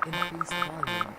Increase volume.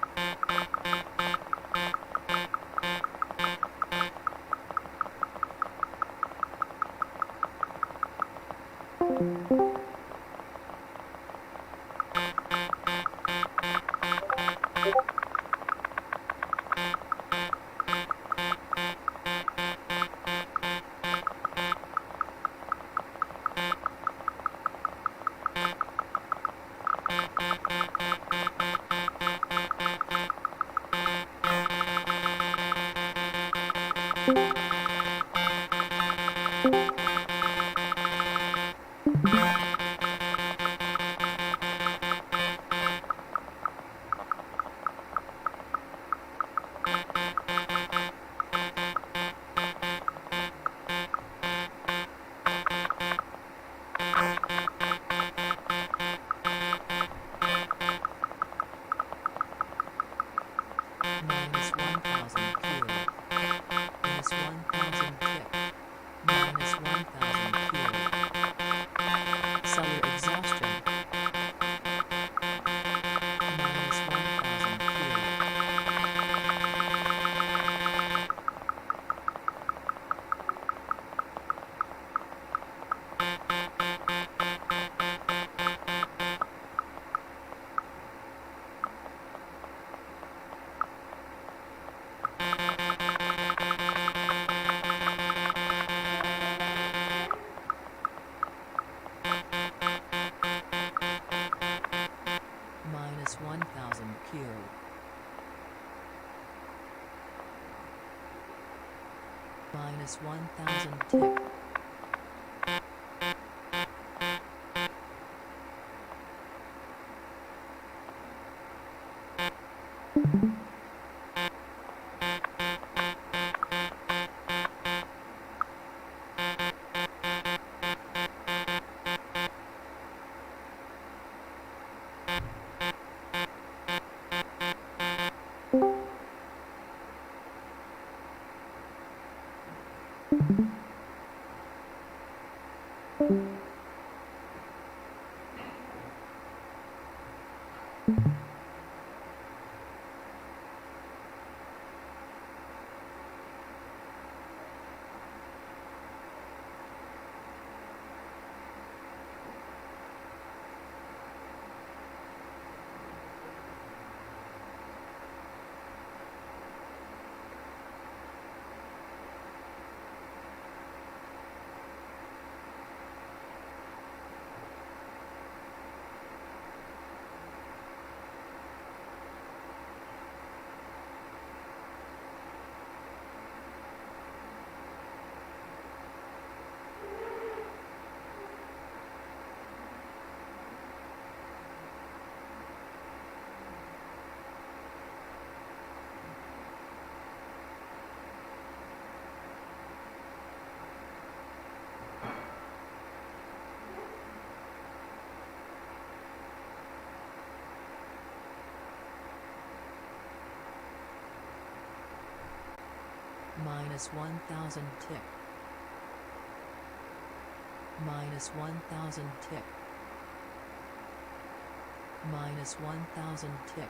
minus 1000 tick. Minus 1000 tick. Minus 1000 tick. Minus 1000 tick.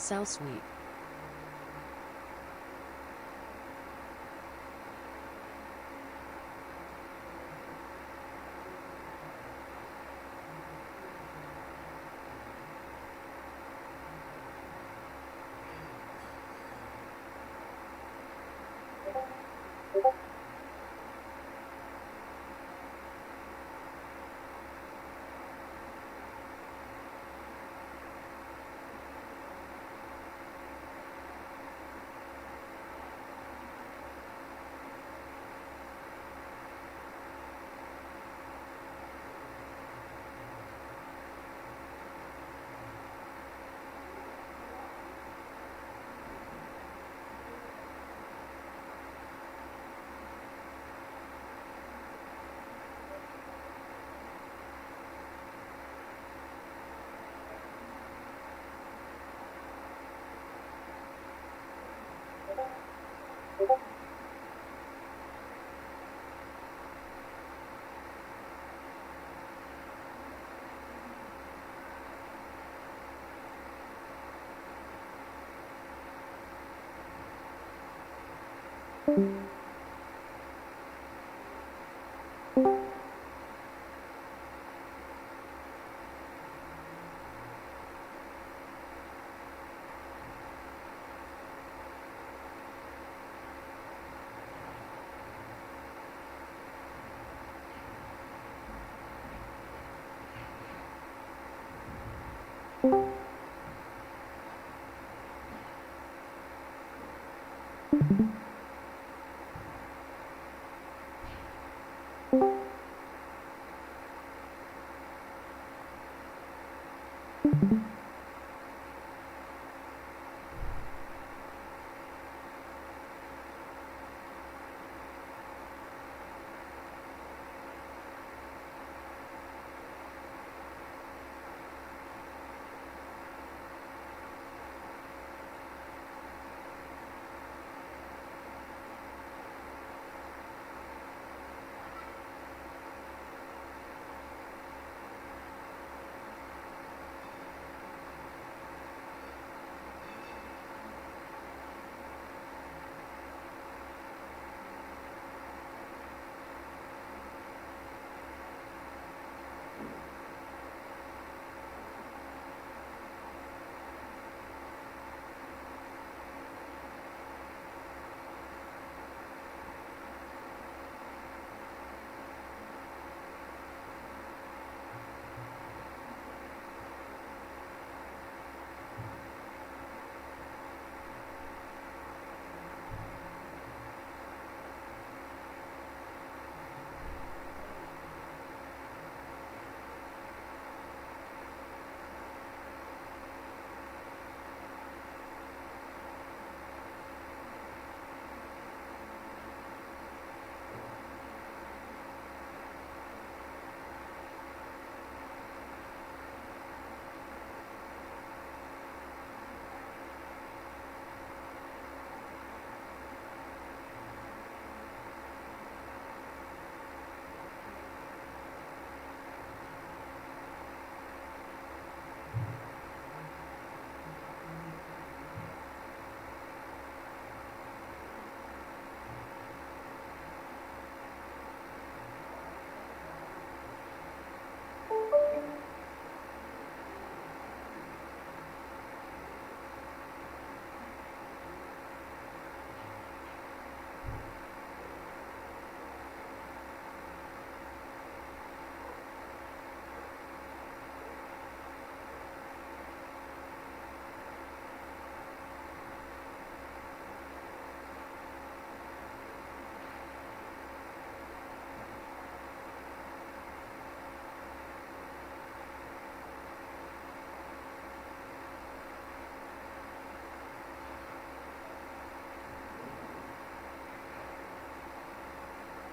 So sweet.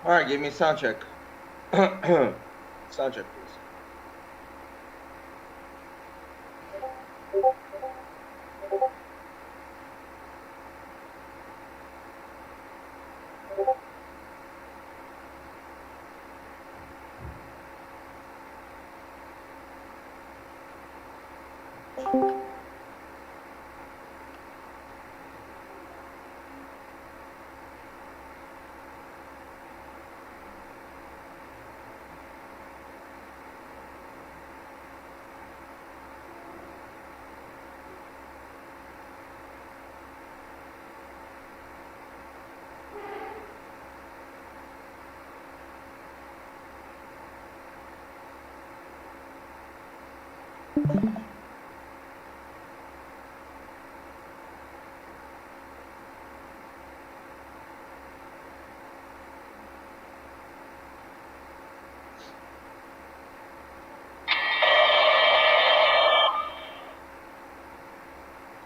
All right, give me a sound check. Sound check, please.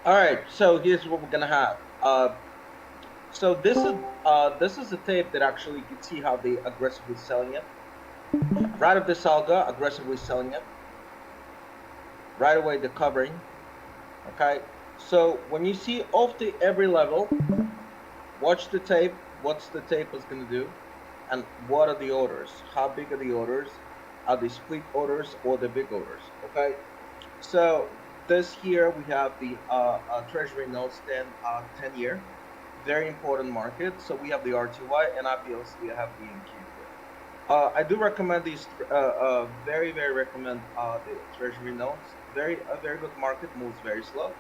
All right, so here's what we're gonna have. So this is a tape that actually you can see how they aggressively selling it. Right of this alga, aggressively selling it. Right away they're covering. Okay, so when you see off the every level, watch the tape. What's the tape is gonna do, and what are the orders? How big are the orders? Are they split orders or the big orders? Okay, so this here we have the Treasury notes 10 year, very important market. So we have the RTY and obviously we have the NQ. I do recommend these. Very recommend the Treasury notes. A very good market, moves very slow.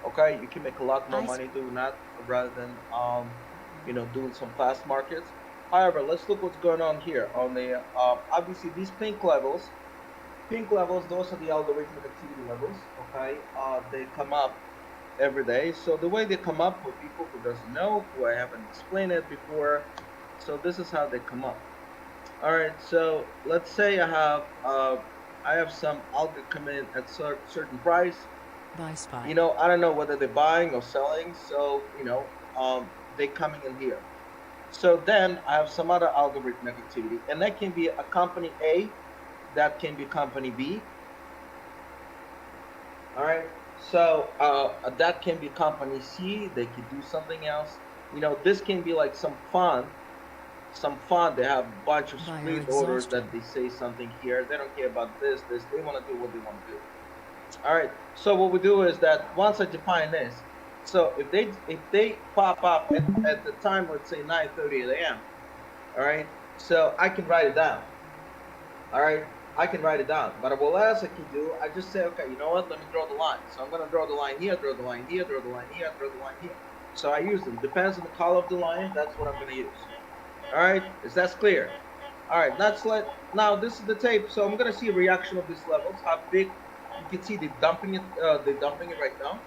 Okay, you can make a lot more money doing that rather than doing some fast markets. However, let's look what's going on here on the obviously these pink levels. Pink levels, those are the algorithmic activity levels. Okay, they come up every day. So the way they come up for people who doesn't know, who I haven't explained it before, so this is how they come up. All right, so let's say I have some alga come in at certain price. Buy spot. I don't know whether they're buying or selling, so they coming in here. So then I have some other algorithmic activity, and that can be a company A, that can be company B. All right, so that can be company C. They could do something else. This can be like some fund. They have a bunch of split orders that they say something here. They don't care about this. They want to do what they want to do. All right, so what we do is that once I define this, so if they pop up at the time, let's say 9:30 a.m. All right, so I can write it down. All right, I can write it down. But what else I can do, I just say, okay, you know what, let me draw the line. So I'm gonna draw the line here, draw the line here, draw the line here, draw the line here. So I use them. Depends on the color of the line, that's what I'm gonna use. All right, is that clear? All right, now this is the tape. So I'm gonna see a reaction of these levels, how big. You can see they're dumping it right now.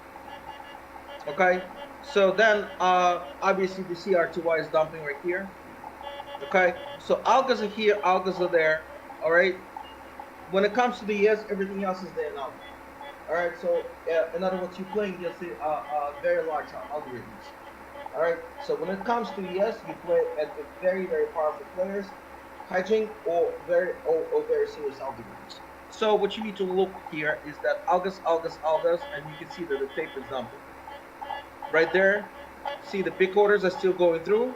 Okay, so then obviously the CR2Y is dumping right here. Okay, so algas are here, algas are there. All right, when it comes to the yes, everything else is there now. All right, so in other words, you're playing just very large algorithms. All right, so when it comes to yes, you play at the very powerful players, hedging or very serious algorithms. So what you need to look here is that algas, and you can see that the tape is dumping. Right there, see the big orders are still going through.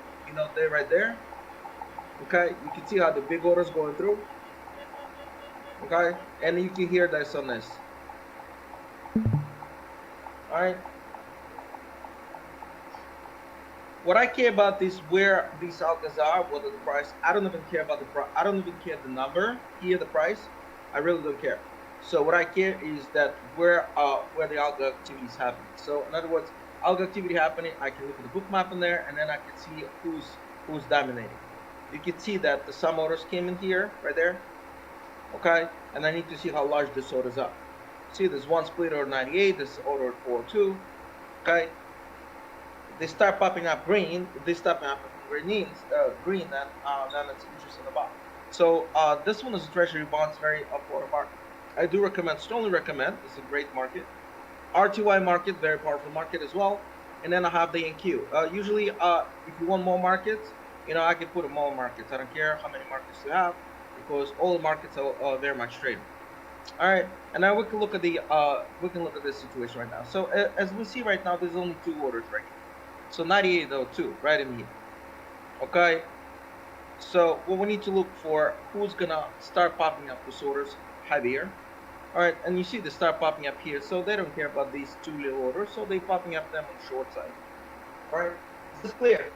They're right there. Okay, you can see how the big orders going through. Okay, and you can hear this on this. All right. What I care about is where these algas are, what is the price. I don't even care about the price. I don't even care the number here, the price. I really don't care. So what I care is that where the alga activity is happening. So in other words, alga activity happening, I can look at the book map in there, and then I can see who's dominating. You can see that the some orders came in here, right there. Okay, and I need to see how large this orders are. See, there's one split order 98, this order 42. Okay, they start popping up green. If they start popping up green, then it's interesting about. So this one is a treasury bonds, very upward market. I do recommend, strongly recommend. It's a great market. RTY market, very powerful market as well. And then I have the NQ. Usually, if you want more markets, You know, I can put them all markets. I don't care how many markets you have because all the markets are very much tradable. All right, and now we can look at the we can look at this situation right now. So as we see right now, there's only two orders right here. So 9802 right in here. Okay, so what we need to look for, who's gonna start popping up these orders heavier. All right, and you see they start popping up here, so they don't care about these two little orders, so they popping up them on the short side. All right, is this clear?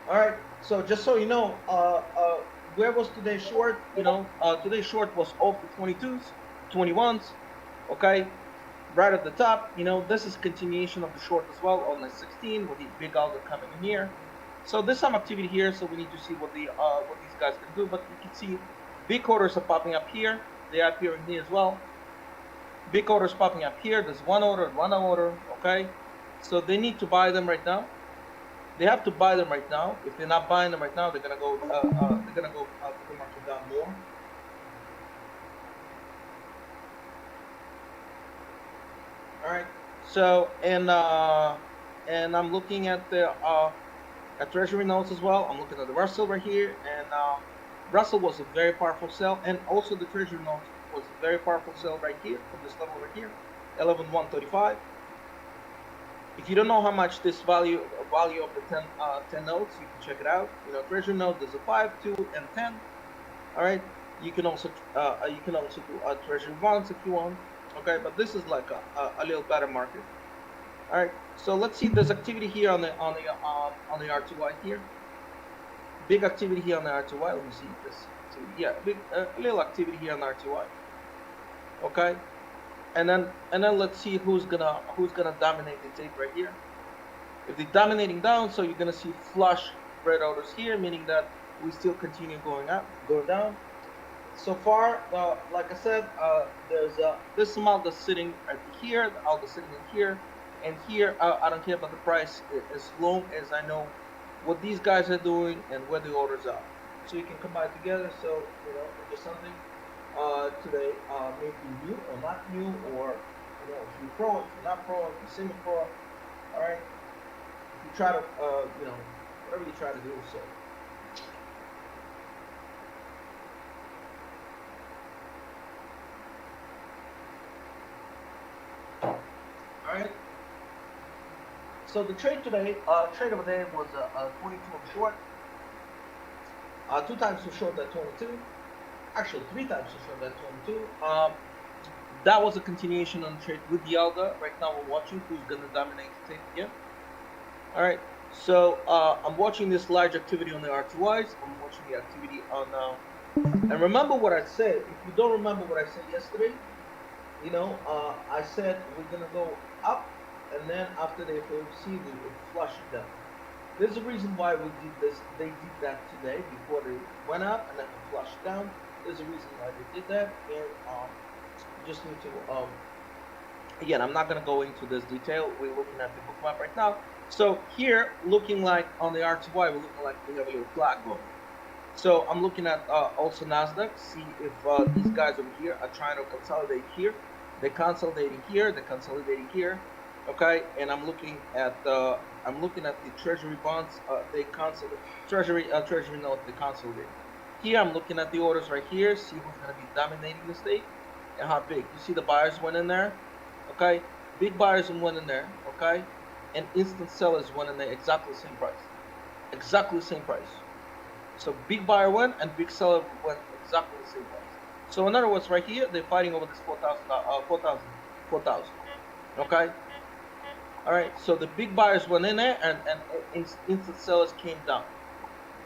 All right. So just so you know, where was today's short? You know, today's short was off the 22s, 21s. Okay, right at the top. You know, this is continuation of the short as well on the 16 with the big algo coming in here. So there's some activity here. So we need to see what these guys can do. But you can see big orders are popping up here. They are appearing here as well. Big orders popping up here. There's one order, one order. Okay, so they need to buy them right now. They have to buy them right now. If they're not buying them right now, they're gonna go. They're gonna go put the market down more. All right. So and I'm looking at the at Treasury notes as well. I'm looking at the Russell right here, and Russell was a very powerful sell, and also the Treasury notes was a very powerful sell right here from this level right here, 11,135. If you don't know how much this value of the 10 notes, you can check it out. You know, Treasury note, there's a 5, 2, and 10. All right. You can also do Treasury bonds if you want. Okay, but this is like a little better market. All right. So let's see. There's activity here on the R2Y here. Big activity here on the R2Y. Let me see this. Yeah, big little activity here on the R2Y. Okay. And then let's see who's gonna dominate the tape right here. If they're dominating down, so you're gonna see flush red orders here, meaning that we still continue going up, going down. So far, like I said, there's this amount that's sitting right here, the algo sitting in here, and here I don't care about the price as long as I know what these guys are doing and where the orders are. So you can combine together. So you know, if there's something today maybe new or not new, or you know, if you're pro, if you're not pro, if you're semi-pro, all right. If you try to, you know, whatever you try to do, so. All right. So the trade today, trade of the day was 22 on short, 2 times too short that 22. Actually, 3 times too short that 22. That was a continuation on the trade with the algo. Right now, we're watching who's gonna dominate the tape again. All right. So I'm watching this large activity on the R2Ys. I'm watching the activity on. And remember what I said. If you don't remember what I said yesterday, you know, I said we're gonna go up, and then after they see we would flush it down. There's a reason why we did this. They did that today before they went up and then we flushed down. There's a reason why they did that, and you just need to. Again, I'm not gonna go into this detail. We're looking at the book map right now. So here, looking like on the R2Y, we're looking like we have a little flag going. So I'm looking at also Nasdaq, see if these guys over here are trying to consolidate here. They're consolidating here. They're consolidating here. Okay, and I'm looking at the Treasury bonds. They consolidate Treasury note. They consolidate. Here I'm looking at the orders right here. See who's going to be dominating the state and how big. You see the buyers went in there. Okay, big buyers went in there. Okay, and instant sellers went in there exactly the same price. Exactly the same price. So big buyer went and big seller went exactly the same price. So in other words, right here, they're fighting over this 4,000. Okay? All right, so the big buyers went in there and instant sellers came down.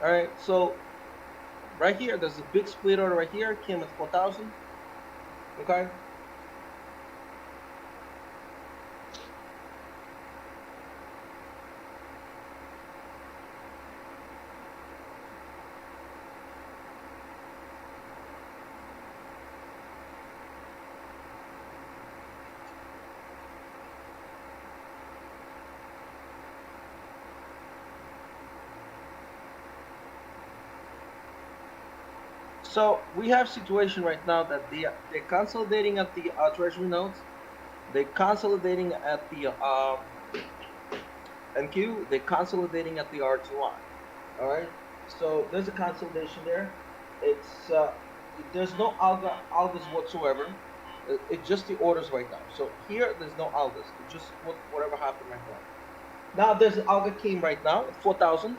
All right, so right here, there's a big split order right here, came at 4,000. Okay? So we have situation right now that they're consolidating at the treasury notes. They're consolidating at the NQ. They're consolidating at the RTY. All right. So there's a consolidation there. It's there's no algas whatsoever. It's just the orders right now. So here there's no algas. It's just whatever happened right now. Now there's an alga came right now at 4,000.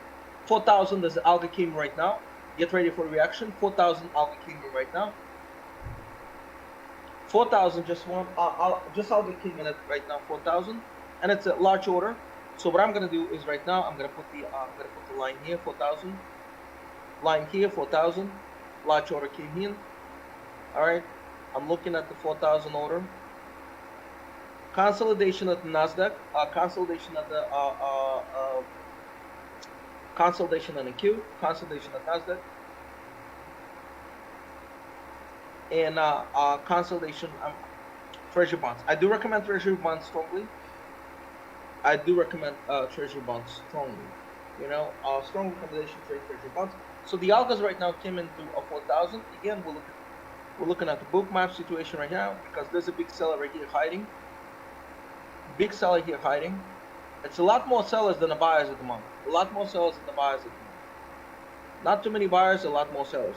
4,000 there's an alga came right now. Get ready for reaction. 4,000 alga came in right now. 4,000 just alga came in at right now 4,000, and it's a large order. So what I'm gonna do is right now I'm gonna put the line here 4,000, line here 4,000, large order came in. All right, I'm looking at the 4,000 order. Consolidation at the Nasdaq, consolidation at the consolidation on the Q, consolidation at Nasdaq, and consolidation treasury bonds. I do recommend treasury bonds strongly. I do recommend treasury bonds strongly. You know, strong recommendation trade treasury bonds. So the algas right now came into a 4,000. Again, we're looking at the book map situation right now because there's a big seller right here hiding. Big seller here hiding. It's a lot more sellers than the buyers at the moment. A lot more sellers than the buyers at the moment. Not too many buyers, a lot more sellers.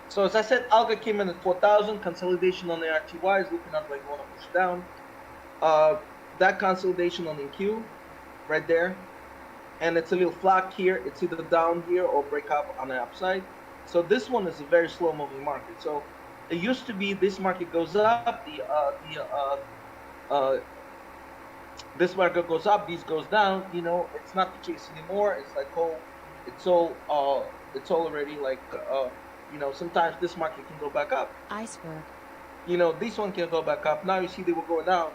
So as I said, alga came in at 4,000. Consolidation on the RTY is looking up like you want to push down. That consolidation on the Q, right there, and it's a little flat here. It's either down here or break up on the upside. So this one is a very slow moving market. So it used to be this market goes up, this market goes up, these goes down. You know, it's not the case anymore. It's like it's already like you know, sometimes this market can go back up. Iceberg. You know, this one can go back up. Now you see they were going down.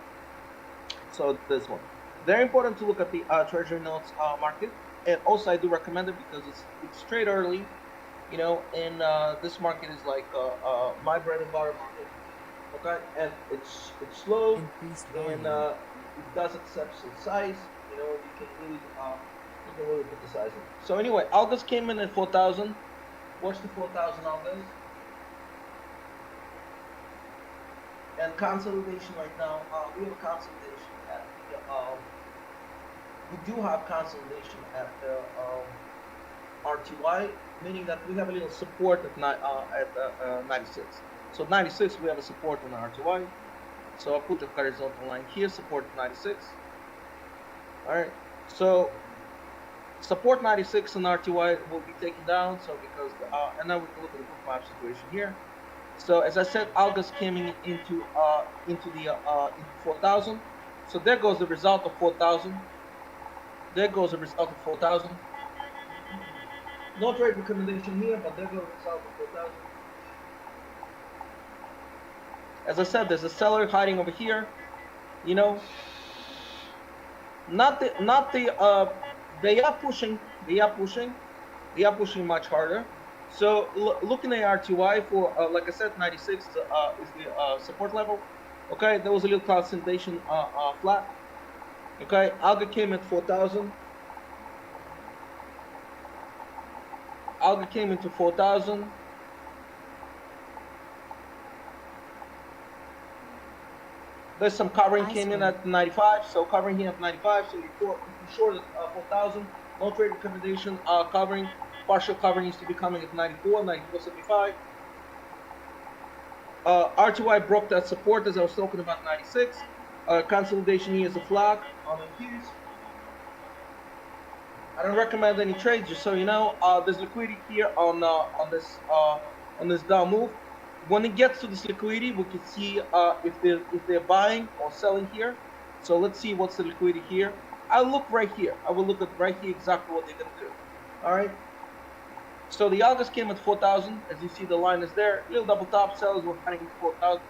So this one. Very important to look at the treasury notes market. And also I do recommend it because it's trade early. You know, and this market is like my bread and butter market. Okay, and it's slow and it does accept some size. You know, you can really put the size in. So anyway, algas came in at 4,000. Watch the 4,000 algas. And consolidation right now. We have consolidation at the. We do have consolidation at the RTY, meaning that we have a little support at 96. So 96, we have a support on the RTY. So I'll put the horizontal line here, support 96. All right. So support 96 and RTY will be taken down. So because and now we can look at the book map situation here. So as I said, algas came into the 4,000. So there goes the result of 4,000. There goes the result of 4,000. No trade recommendation here, but there goes the result of 4,000. As I said, there's a seller hiding over here. You know, they are pushing. They are pushing much harder. So looking at RTY for like I said, 96 is the support level. Okay, there was a little consolidation flat. Okay, alga came at 4,000. Alga came into 4,000. There's some covering came in at 95, so covering here at 95. So you're short at 4,000. No trade recommendation. Covering, partial covering needs to be coming at 94, 94.75. RTY broke that support as I was talking about 96. Consolidation here is a flag on the Qs. I don't recommend any trades, just so you know. There's liquidity here on this down move. When it gets to this liquidity, we can see if they're buying or selling here. So let's see what's the liquidity here. I'll look right here. I will look at right here exactly what they're gonna do. All right. So the algas came at 4,000. As you see, the line is there. Little double top sellers were heading to 4,000.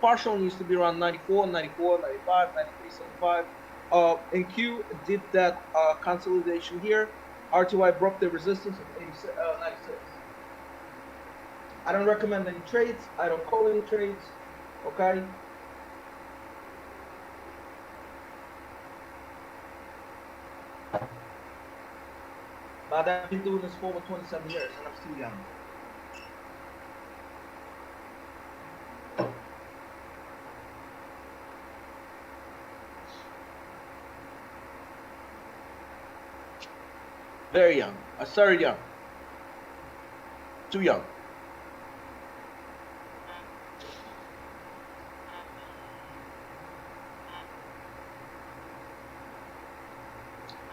Partial needs to be around 94, 94, 95, 93, 75. And Q did that consolidation here. RTY broke the resistance of 96. I don't recommend any trades. I don't call any trades. Okay. But I've been doing this for over 27 years and I'm still young. Very young. I started young. Too young.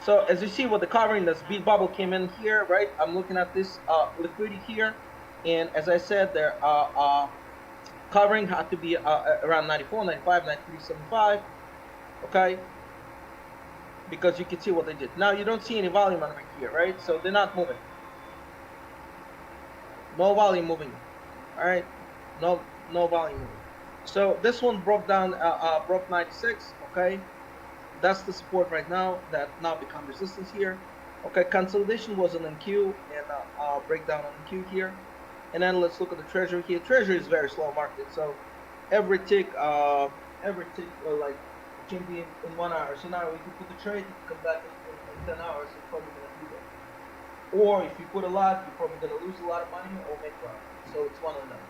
So as you see with the covering, this big bubble came in here, right? I'm looking at this liquidity here. And as I said, their covering had to be around 94, 95, 93, 75. Okay? Because you can see what they did. Now you don't see any volume on right here, right? So they're not moving. No volume moving. All right? No volume moving. So this one broke down, broke 96, okay? That's the support right now that now become resistance here. Okay, consolidation was an NQ and breakdown on NQ here. And then let's look at the treasury here. Treasury is very slow market, so every tick like can be in 1 hour. So now if you put the trade, you can come back in 10 hours, you're probably gonna do that. Or if you put a lot, you're probably gonna lose a lot of money or make profit. So it's one or the other.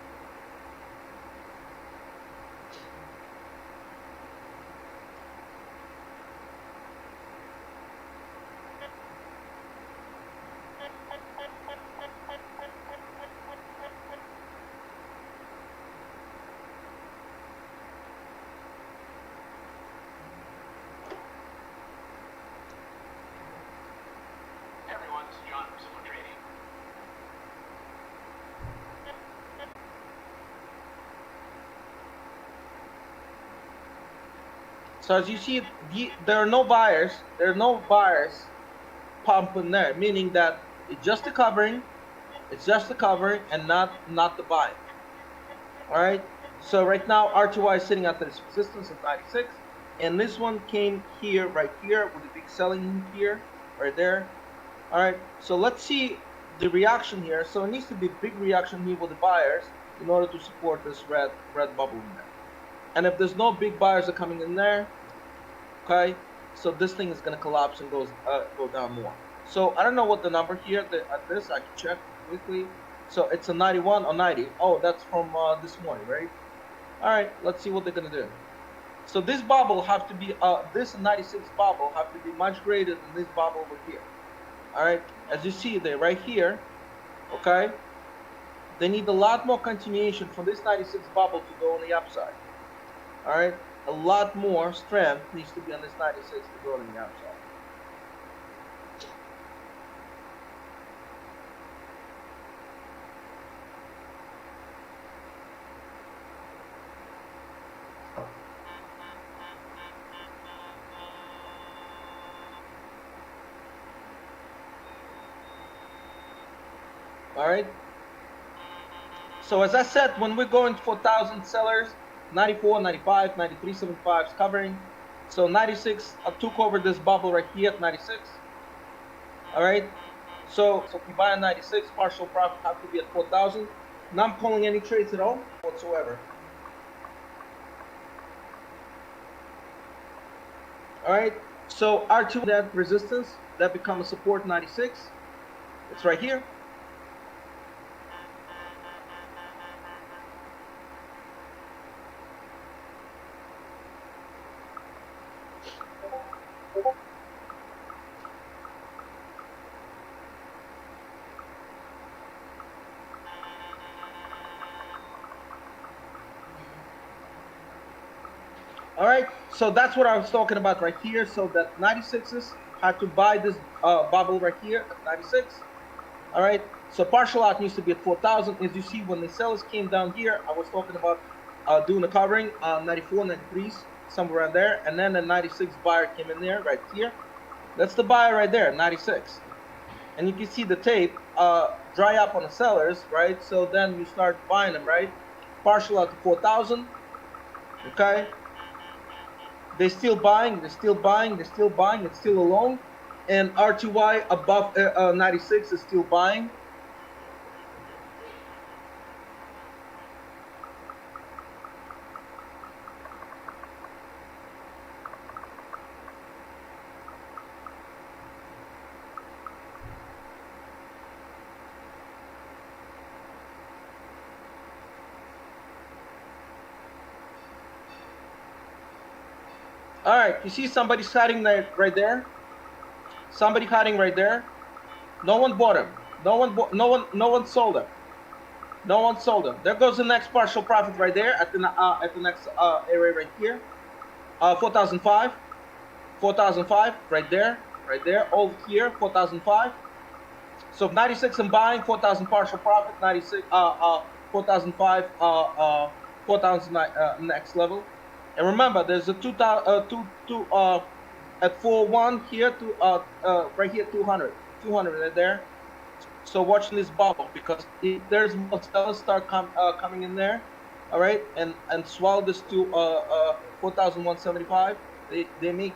So as you see, there are no buyers. There are no buyers pumping there, meaning that it's just the covering. It's just the covering and not the buy. All right. So right now, RTY is sitting at this resistance of 96, and this one came here, right here, with a big selling here, right there. All right. So let's see the reaction here. So it needs to be a big reaction here with the buyers in order to support this red bubble in there. And if there's no big buyers are coming in there, okay, so this thing is gonna collapse and go down more. So I don't know what the number here at this I can check quickly. So it's a 91 or 90. Oh, that's from this morning, right? All right, let's see what they're gonna do. So this bubble have to be this 96 bubble have to be much greater than this bubble over here. All right, as you see, they're right here. Okay, they need a lot more continuation for this 96 bubble to go on the upside. All right, a lot more strength needs to be on this 96 to go on the outside. All right. So as I said, when we're going for 1,000 sellers, 94, 95, 93, 75 is covering. So 96 took over this bubble right here at 96. All right. So if you buy a 96, partial profit have to be at 4,000. Not calling any trades at all whatsoever. All right. So R2 that resistance that becomes a support 96. It's right here. All right, so that's what I was talking about right here. So that 96s had to buy this bubble right here at 96. All right, so partial out needs to be at 4,000. As you see, when the sellers came down here, I was talking about doing a covering 94, 93s, somewhere around there. And then the 96 buyer came in there right here. That's the buyer right there, 96. And you can see the tape dry up on the sellers, right? So then you start buying them, right? Partial out to 4,000, okay? They're still buying, they're still buying, they're still buying. It's still a long. and RTY above 96 is still buying. All right, you see somebody's hiding right there. Somebody hiding right there. No one bought him. No one sold him. No one sold him. There goes the next partial profit right there at the next area right here. 4,005. 4,005 right there. Right there. Over here 4,005. So 96 I'm buying, 4,000 partial profit, 96 4,005 4,000 next level. And remember, there's a 2 at 4-1 here to right here 200 right there. So watching this bubble, because if there's more sellers start coming in there, all right, and swallow this to 4,175, they may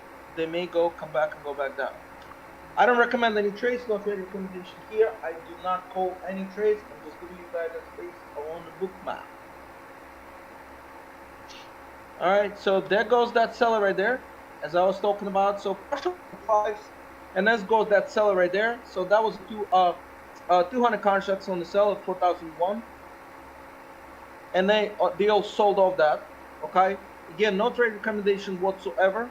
come back and go back down. I don't recommend any trades, no trade recommendation here. I do not call any trades. I'm just giving you guys a space on the book map. All right, so there goes that seller right there, as I was talking about. So partial fives, and then goes that seller right there. So that was 200 contracts on the sell at 4,001, and they all sold off that. Okay, again, no trade recommendation whatsoever.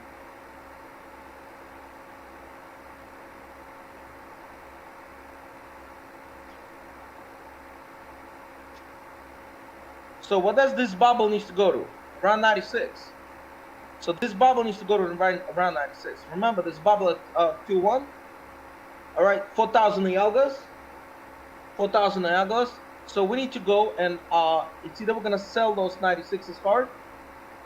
So what does this bubble needs to go to? Around 96. So this bubble needs to go to around 96. Remember, this bubble at 2-1. All right, 4,000 Ialgas. 4,000 Ialgas. So we need to go and it's either we're gonna sell those 96s hard.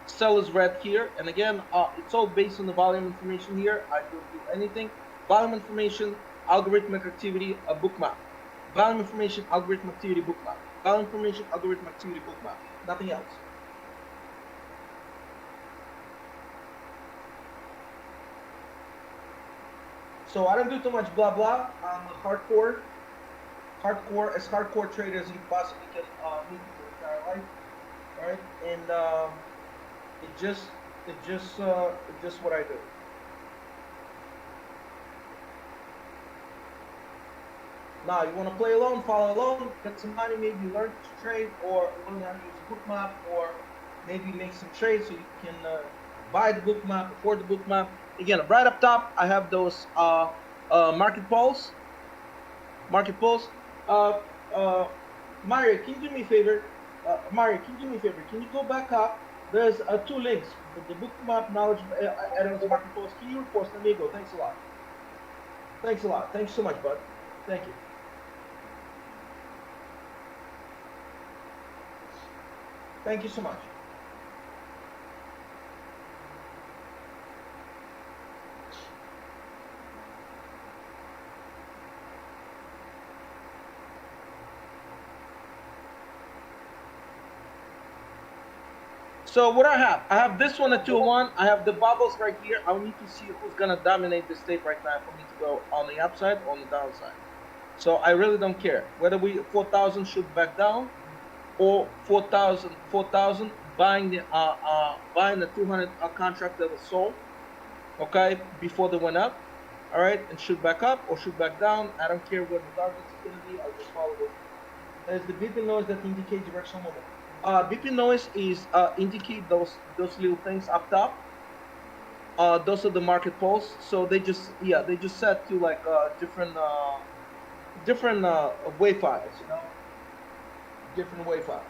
Sell is red here, and again, it's all based on the volume information here. I don't do anything. Volume information, algorithmic activity, a book map. Volume information, algorithmic activity, book map. Volume information, algorithmic activity, book map. Nothing else. So I don't do too much blah blah. I'm a hardcore trader as you possibly can meet your entire life. All right, and it's just what I do. Now, you want to play alone, follow alone, get some money, maybe learn to trade, or learn how to use a book map, or maybe make some trades so you can buy the book map, afford the book map. Again, right up top, I have those market polls. Market polls. Mario, can you do me a favor? Can you go back up? There's 2 links. The book map, knowledge, items, market polls. Can you repost? There you go. Thanks a lot. Thanks a lot. Thanks so much, bud. Thank you. Thank you so much. So what I have this one at 2-1. I have the bubbles right here. I need to see who's gonna dominate this tape right now for me to go on the upside or on the downside. So I really don't care whether 4,000 should back down or 4,000 buying the 200 contract that was sold, okay, before they went up, all right, and should back up or should back down. I don't care what the target is going to be. I'll just follow it. There's the beeping noise that indicate directional movement. Beeping noise is indicate those little things up top. Those are the market poles. So they just set to like different wave files, you know, different wave files.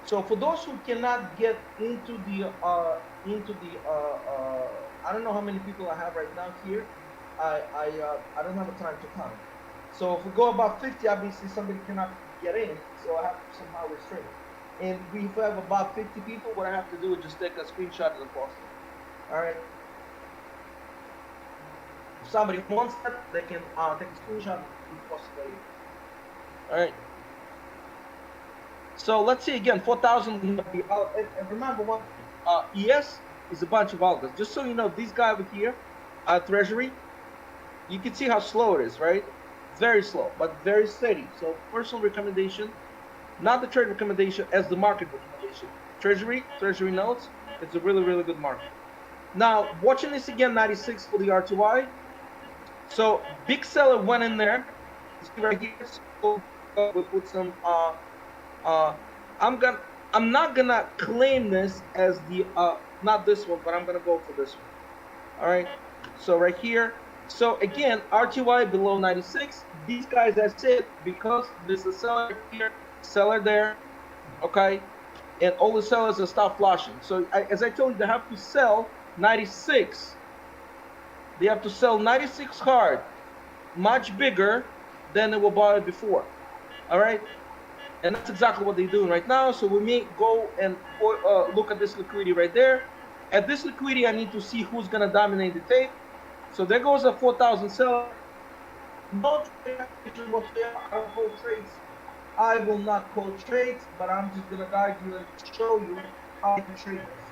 So for those who cannot get into the I don't know how many people I have right now here. I don't have a time to count. So if we go about 50, obviously somebody cannot get in, so I have to somehow restrain it. And if we have about 50 people, what I have to do is just take a screenshot and post it. All right. If somebody wants that, they can take a screenshot and post it later. All right. So let's see again, 4,000. And remember one, ES is a bunch of algos. Just so you know, this guy over here, Treasury, you can see how slow it is, right? Very slow, but very steady. So personal recommendation, not the trade recommendation, as the market recommendation. Treasury notes, it's a really, really good market. Now, watching this again, 96 for the RTY. So big seller went in there. You see right here. So we put some. Uh, I'm gonna. I'm not gonna claim this as the not this one, but I'm gonna go for this one. All right. So right here. So again, RTY below 96. These guys, I said, because there's a seller here, seller there. Okay, and all the sellers are stop flushing. So as I told you, they have to sell 96. They have to sell 96 hard, much bigger than they were bought it before. All right, and that's exactly what they're doing right now. So we may go and look at this liquidity right there. At this liquidity, I need to see who's gonna dominate the tape. So there goes a 4,000 seller. No trade whatsoever. I don't call trades. I will not call trades, but I'm just gonna guide you and show you how you trade this.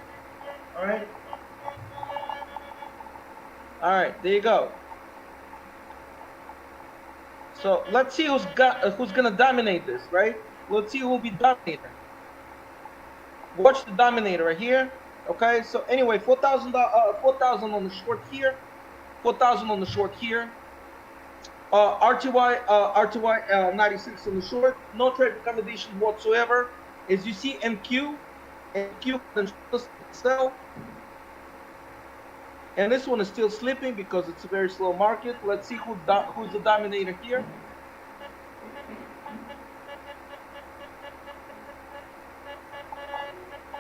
All right. All right. There you go. So let's see who's gonna dominate this, right? Let's see who will be dominator. Watch the dominator right here. Okay. So anyway, 4,000 on the short here, 4,000 on the short here. RTY 96 on the short. No trade recommendation whatsoever. As you see, MQ sell. And this one is still slipping because it's a very slow market. Let's see who's the dominator here.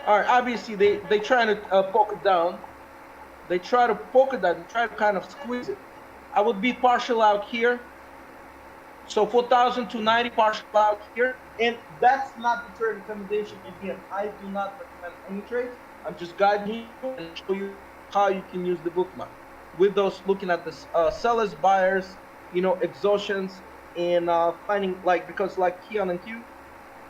All right, obviously they trying to poke it down. They try to poke it down. They try to kind of squeeze it. I would be partial out here. So 4,000 to 90 partial out here. And that's not the trade recommendation. Again, I do not recommend any trades. I'm just guiding you and show you how you can use the bookmap with those looking at the sellers, buyers, you know, exhaustions, and finding, like, because like here on Q,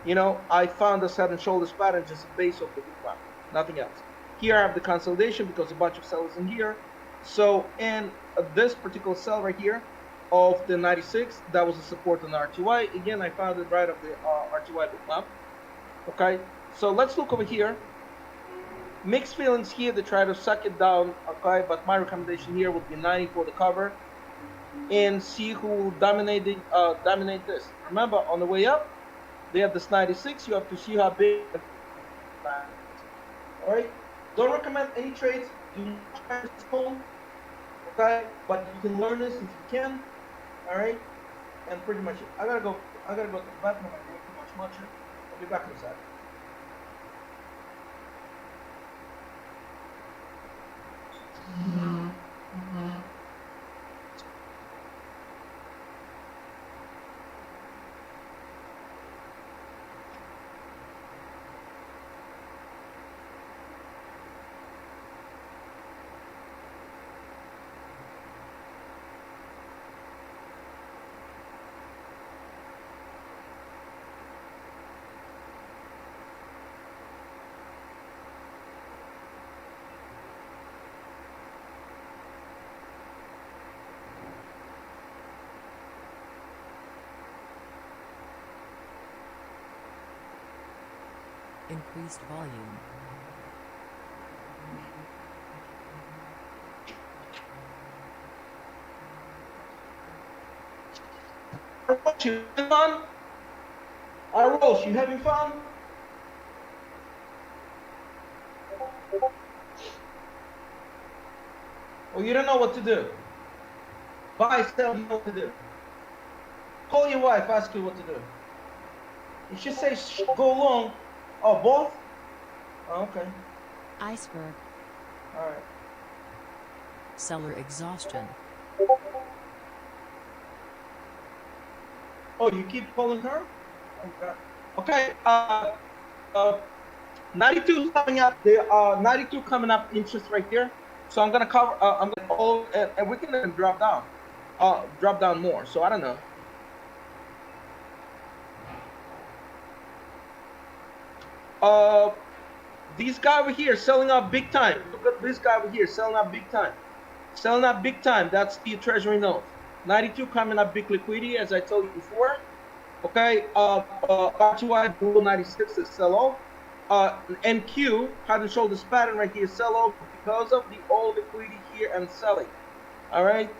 you know, I found this head and shoulders pattern just based off the bookmap, nothing else. Here I have the consolidation because a bunch of sellers in here. So in this particular sell right here of the 96, that was a support on the RTY. Again, I found it right off the RTY bookmap. Okay, so let's look over here. Mixed feelings here. They try to suck it down. Okay, but my recommendation here would be 90 for the cover, and see who will dominate this. Remember, on the way up, they have this 96. You have to see how big. All right. Don't recommend any trades. Do not try this phone. Okay, but you can learn this if you can. All right, and pretty much it. I gotta go to the bathroom. I'm doing too much munching. I'll be back in a sec. Increased volume. You having fun? Roche, you having fun? Well, you don't know what to do. Buy, sell, you know what to do. Call your wife, ask her what to do. You should say go long. Oh, both? Oh, okay. Iceberg. All right. Seller exhaustion. Oh, you keep calling her? Okay. 92 is coming up. The 92 coming up interest right here. So I'm gonna cover. I'm gonna hold, and we can even drop down. Drop down more. So I don't know. This guy over here selling out big time. Look at this guy over here selling out big time. Selling out big time. That's the treasury notes. 92 coming up big liquidity, as I told you before. Okay, RTY below 96 is sell off. NQ hadn't showed this pattern right here, sell off because of the old liquidity here and selling. All right.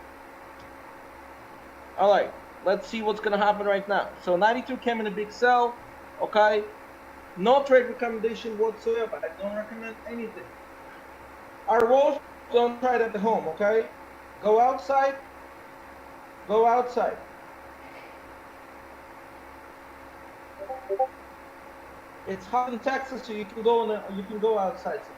All right. Let's see what's gonna happen right now. So 92 came in a big sell. Okay. No trade recommendation whatsoever. I don't recommend anything. Our rules, don't try it at the home. Okay. Go outside. Go outside. It's hot in Texas, so you can go outside somewhere.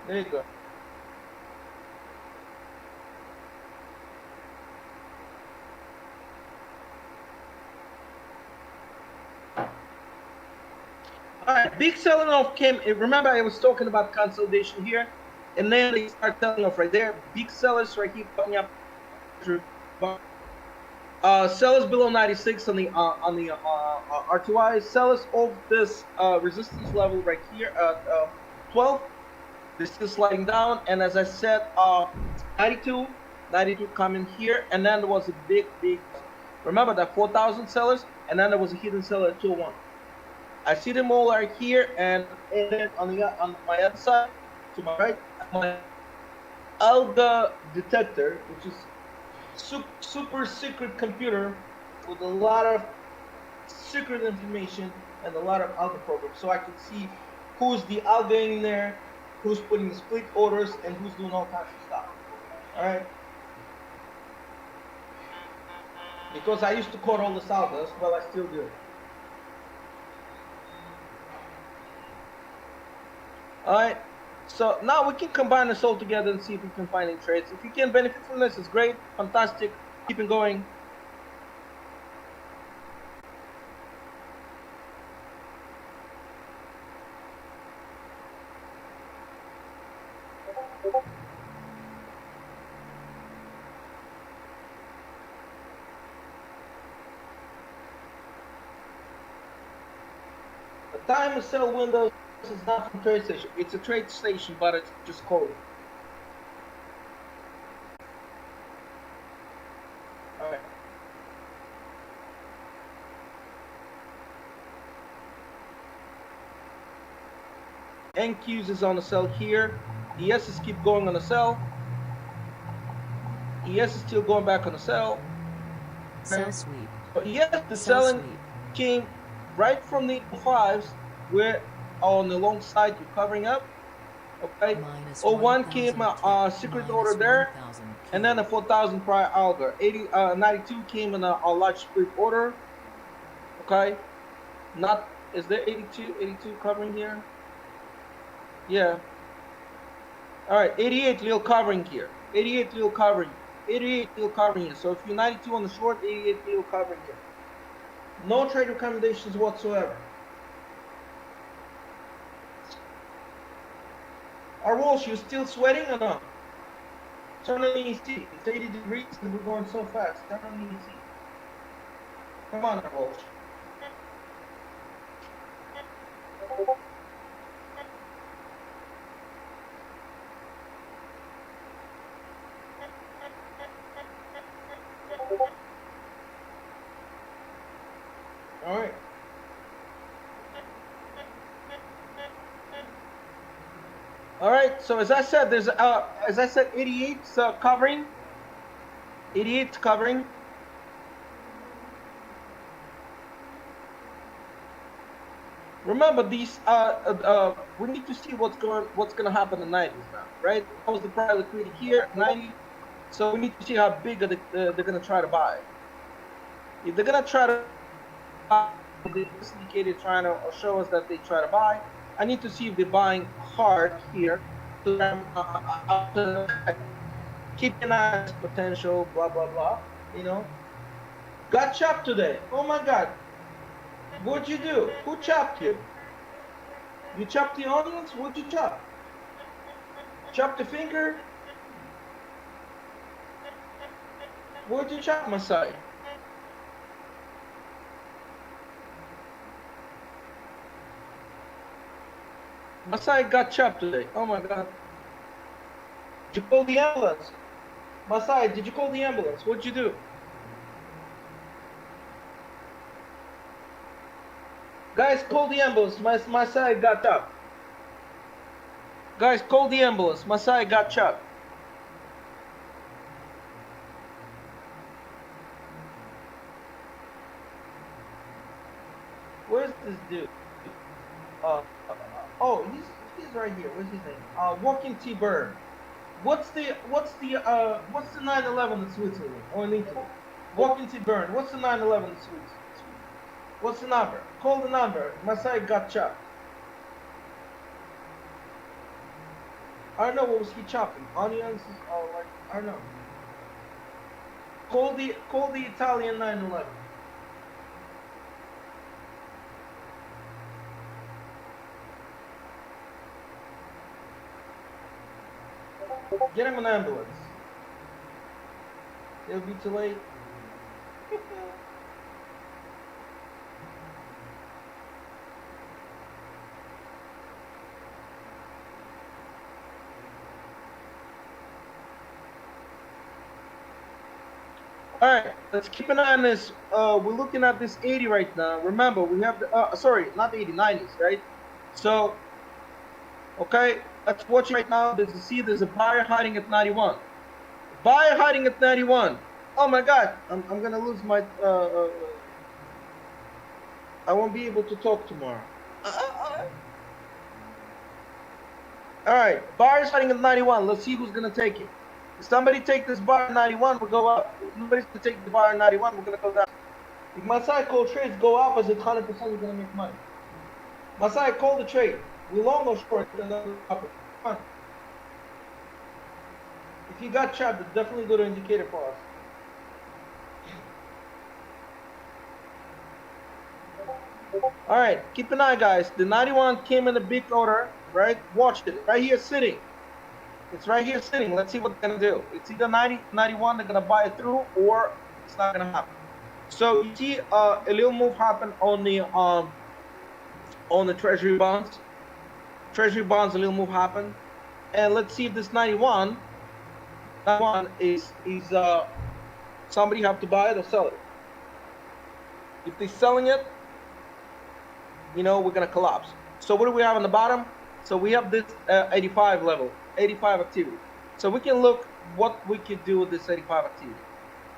There you go. All right, big selling off came. Remember, I was talking about consolidation here, and then they start selling off right there. Big sellers right here coming up. Sellers below 96 on the RTY. Sellers off this resistance level right here at 12. This is sliding down, and as I said, 92 coming here, and then there was a big. Remember that 4,000 sellers, and then there was a hidden seller at 201. I see them all right here, and then on my other side, to my right, my alga detector, which is super secret computer with a lot of secret information and a lot of alga programs, so I can see who's the alga in there, who's putting the split orders, and who's doing all kinds of stuff. All right. Because I used to code all the algas, well, I still do. All right, so now we can combine this all together and see if we can find any trades. If you can benefit from this, it's great, fantastic, keep it going. The time to sell windows is not from trade station. It's a trade station, but it's just code. All right. NQs is on the sell here. ESs keep going on the sell. ES is still going back on the sell. Sell sweep. But yes, the selling came right from the 5s, where on the long side you're covering up. Okay. Minus 01 came a secret order there, and then a 4,000 prior alga. 92 came in a large split order. Okay. Not, is there 82 covering here? Yeah. All right, 88 little covering here. 88 little covering. 88 little covering here. So if you're 92 on the short, 88 little covering here. No trade recommendations whatsoever. Our Walsh, you still sweating or not? Turn on the AC. It's 80 degrees and we're going so fast. Turn on the AC. Come on, our Walsh. All right. All right. So as I said, there's 88 covering. 88 covering. Remember these. We need to see what's going to happen in the 90s now, right? That was the prior liquidity here, 90. So we need to see how big they're going to try to buy. If they're going to try to buy, this indicator trying to show us that they try to buy. I need to see if they're buying hard here. So keep an eye on potential, blah blah blah. You know, got chopped today. Oh my God, what'd you do? Who chopped you? You chopped the onions? What'd you chop? Chop the finger? Where'd you chop, Masai? Masai got chopped today. Oh my god. Did you call the ambulance? Masai, did you call the ambulance? What'd you do? Guys, call the ambulance. Masai got chopped. Guys, call the ambulance. Masai got chopped. Where's this dude? Oh, he's right here. What's his name? Walking T Bird. What's the 911 in Switzerland or in Italy? Walking T Bird. What's the 911 in Switzerland? What's the number? Call the number. Masai got chopped. I don't know, what was he chopping? Onions or like, I don't know. Call the Italian 911. Get him an ambulance. It'll be too late. Alright, let's keep an eye on this. We're looking at this 80 right now. Remember, we have the, sorry, not the 80, 90s, right? So, okay, let's watch right now. There's a buyer hiding at 91. Buyer hiding at 91. Oh my god, I'm gonna lose my, I won't be able to talk tomorrow. Alright, buyer's hiding at 91. Let's see who's gonna take it. If somebody take this buyer at 91, we'll go up. If nobody's gonna take the buyer at 91, we're gonna go down. If Masai call trades go up, as it's 100% you're gonna make money. Masai, call the trade. We long or short, then up. Come on. If you got chopped, it's definitely a good indicator for us. Alright, keep an eye, guys. The 91 came in a big order, right? Watch it. Right here sitting. It's right here sitting. Let's see what they're going to do. It's either 90, 91, they're going to buy it through, or it's not going to happen. So you see a little move happen on the treasury bonds. Treasury bonds, a little move happen. And let's see if this 91 is somebody have to buy it or sell it. If they're selling it, you know, we're going to collapse. So what do we have on the bottom? So we have this 85 level, 85 activity. So we can look what we could do with this 85 activity.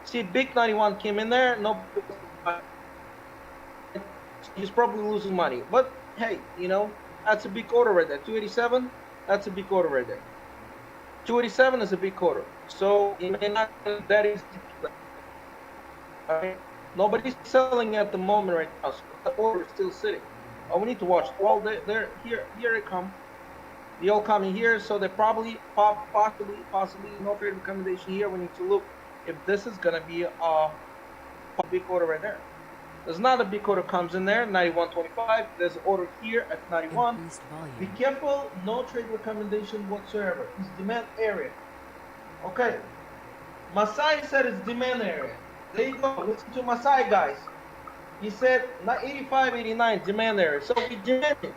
See, big 91 came in there. No, he's probably losing money. But hey, you know, that's a big order right there. 287, that's a big order right there. 287 is a big order. So it may not be that easy. All right. Nobody's selling at the moment right now, so the order is still sitting. Oh, we need to watch. Well, they're here. Here they come. They all coming here, so they're probably, possibly, no trade recommendation here. We need to look if this is gonna be a big order right there. There's not a big order comes in there, 91.25. There's an order here at 91. Be careful, no trade recommendation whatsoever. It's demand area. Okay. Masai said it's demand area. There you go. Listen to Masai, guys. He said 85, 89 demand area. So we demanded.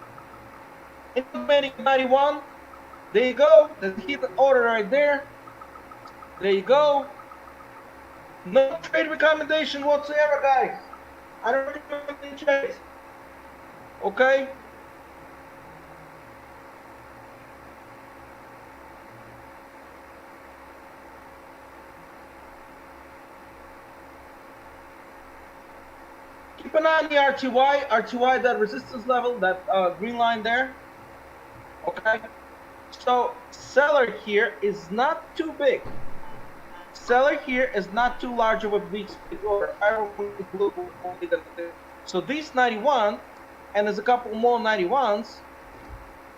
Implementing 91. There you go. Let's hit the order right there. There you go. No trade recommendation whatsoever, guys. I don't recommend any trades. Okay? Keep an eye on the RTY, that resistance level, that green line there. Okay? So, seller here is not too big. Seller here is not too large of a big order. I don't look. So these 91, and there's a couple more 91s.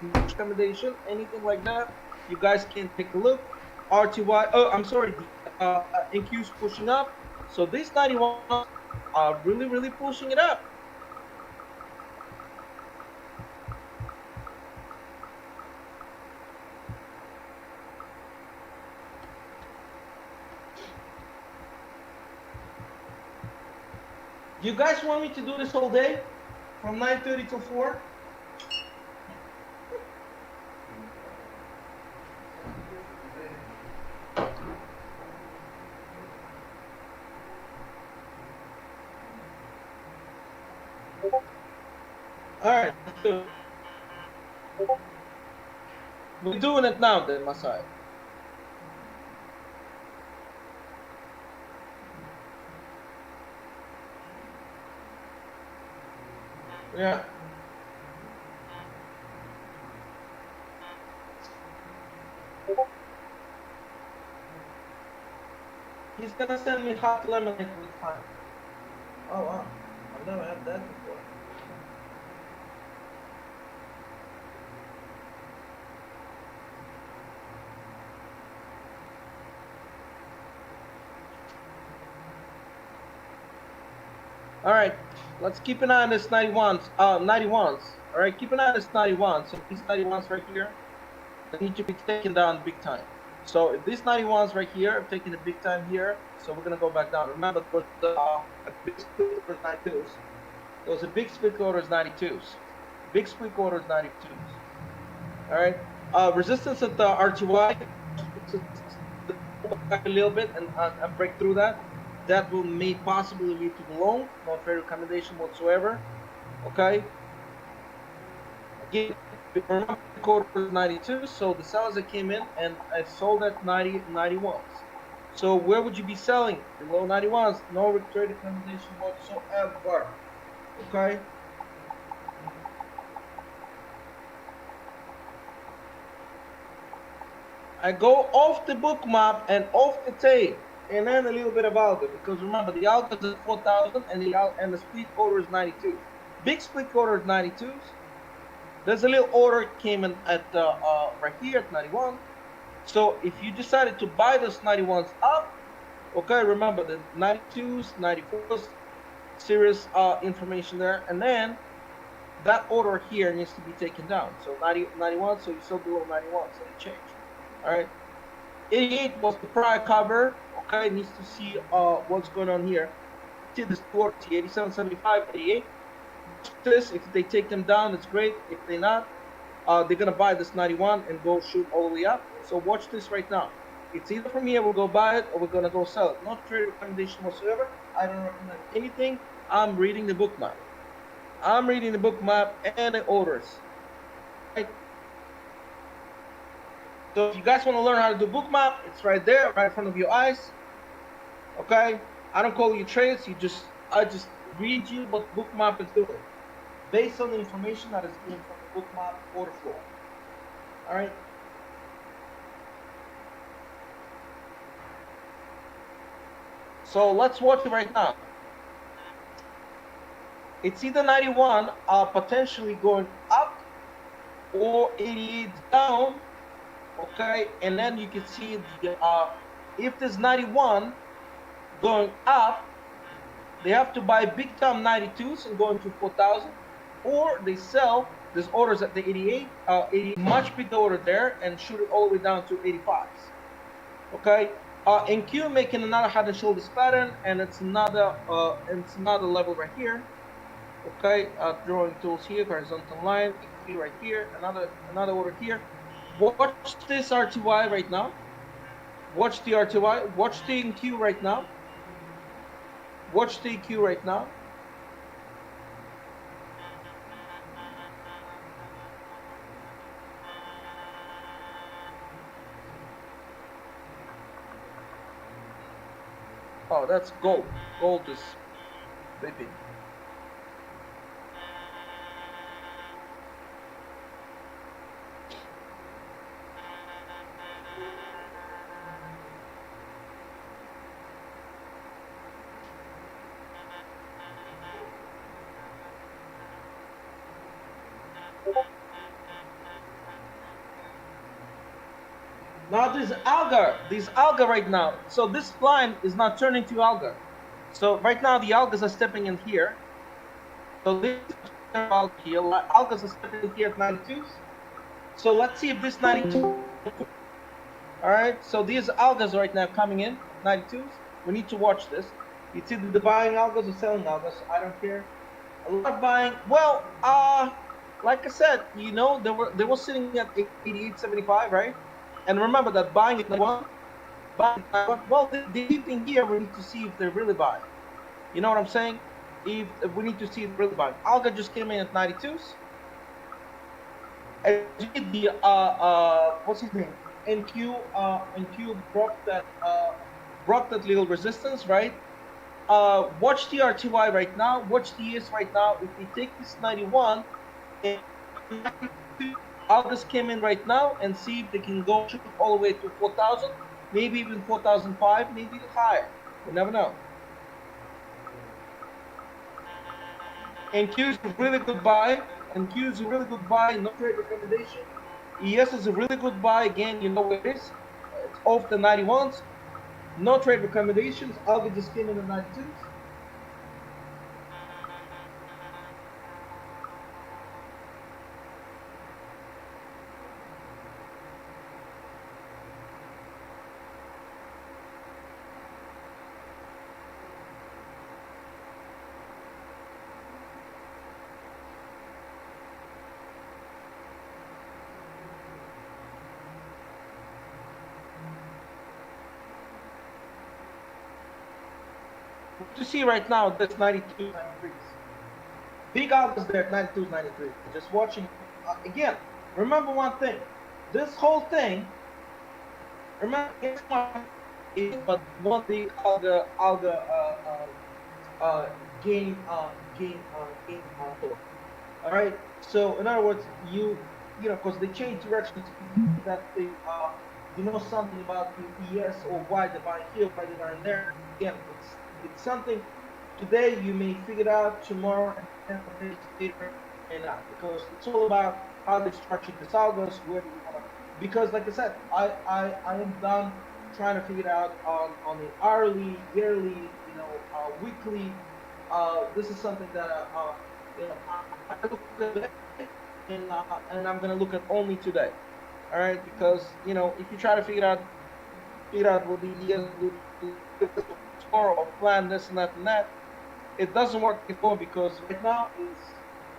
Recommendation, anything like that, you guys can take a look. RTY, oh, I'm sorry, NQ's pushing up. So these 91s are really pushing it up. You guys want me to do this all day? From 9:30 till 4? Alright, let's do it. We're doing it now then, Masai. Yeah. He's gonna send me hot lemonade with time. Oh wow. I've never had that before. Alright, let's keep an eye on this 91s. 91s. Alright, keep an eye on this 91. So these 91s right here, they need to be taken down big time. So if these 91s right here are taking a big time here, so we're gonna go back down. Remember, those big split orders 92s. Those are big split orders 92s. Big split orders 92s. Alright. Resistance at the RTY, back a little bit and break through that. That will may possibly lead to the long. Not very recommendation whatsoever. Okay. Again, remember the quarter was 92, so the sellers that came in and I sold at 91s. So where would you be selling? Below 91s, no trade recommendation whatsoever. Okay. I go off the book map and off the tape, and then a little bit of algo, because remember the algo is 4,000 and the split order is 92. Big split order is 92s. There's a little order came in at right here at 91. So if you decided to buy those 91s up, okay, remember the 92s, 94s, serious information there, and then that order here needs to be taken down. So 91, so you sold below 91, so it changed. All right, 88 was the prior cover. Okay, needs to see what's going on here. See this order, 87, 75, 88. This, if they take them down, it's great. If they're not, they're gonna buy this 91 and go shoot all the way up. So watch this right now. It's either from here we'll go buy it or we're gonna go sell it. Not trade recommendation whatsoever. I don't recommend anything. I'm reading the book map. I'm reading the book map and the orders. Right? So if you guys want to learn how to do book map, it's right there, right in front of your eyes. Okay? I don't call you trades. I just read you what book map is doing, based on the information that is given from the book map order flow. All right. So let's watch it right now. It's either 91 potentially going up or 88 down. Okay, and then you can see the if there's 91 going up, they have to buy big time 92s and go into 4,000, or they sell. There's orders at the 88, 80 much bigger order there, and shoot it all the way down to 85s. Okay, NQ making another head and shoulders pattern, and it's another level right here. Okay, drawing tools here, horizontal line, NQ right here, another order here. Watch this RTY right now. Watch the RTY. Watch the NQ right now. Watch the EQ right now. Oh, that's gold. Gold is beeping. Now this alga right now. So this line is not turning to alga. So right now the algas are stepping in here. So this alga here, algas are stepping in here at 92s. So let's see if this 92. All right. So these algas right now coming in 92s. We need to watch this. It's either the buying algos or selling algos. I don't care. A lot of buying. Well, like I said, they were sitting at 88.75, right? And remember that buying at 91, buying at 91. Well, they're dipping here. We need to see if they're really buying. You know what I'm saying? If we need to see if they're really buying. Alga just came in at 92s. As you see, the what's his name? NQ broke that little resistance, right? Watch the RTY right now. Watch the ES right now. If we take this 91 and 92, August came in right now and see if they can go shoot all the way to 4,000, maybe even 4,005, maybe even higher. We never know. NQ is a really good buy. NQ is a really good buy. No trade recommendation. ES is a really good buy. Again, you know where it is. It's off the 91s. No trade recommendations. Alga just came in the 92s. What you see right now, that's 92s, 93s. Big Alga's there at 92s, 93s. Just watching. Again, remember one thing. This whole thing, remember, it's but one big Alga game tour. All right. So in other words, because they change directions, that they something about the ES or why they're buying here, why they're buying there. Again, it's something today you may figure it out, tomorrow and 10 days later may not, because it's all about how they structure the algos, where do you want to. Because like I said, I am done trying to figure it out on the hourly, yearly, weekly. This is something that I look at and I'm gonna look at only today. All right, because if you try to figure out what the ES do tomorrow or plan this and that and that, it doesn't work anymore, because right now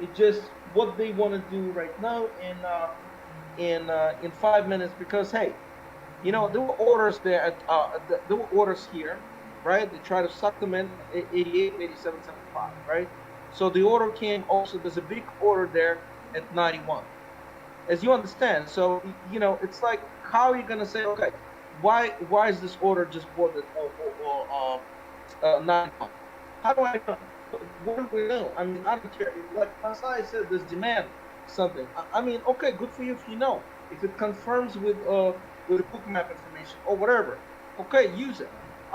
it's just what they want to do right now in 5 minutes. Because hey, there were orders there there were orders here, right? They try to suck them in 88, 87, 75, right? So the order came also. There's a big order there at 91, as you understand. So it's like, how are you gonna say, okay, why is this order just bought at 91? How do I know? What do we know? I mean, I don't care. Like Masai said, there's demand something. I mean, okay, good for you if you know. If it confirms with the book map information or whatever, okay, use it.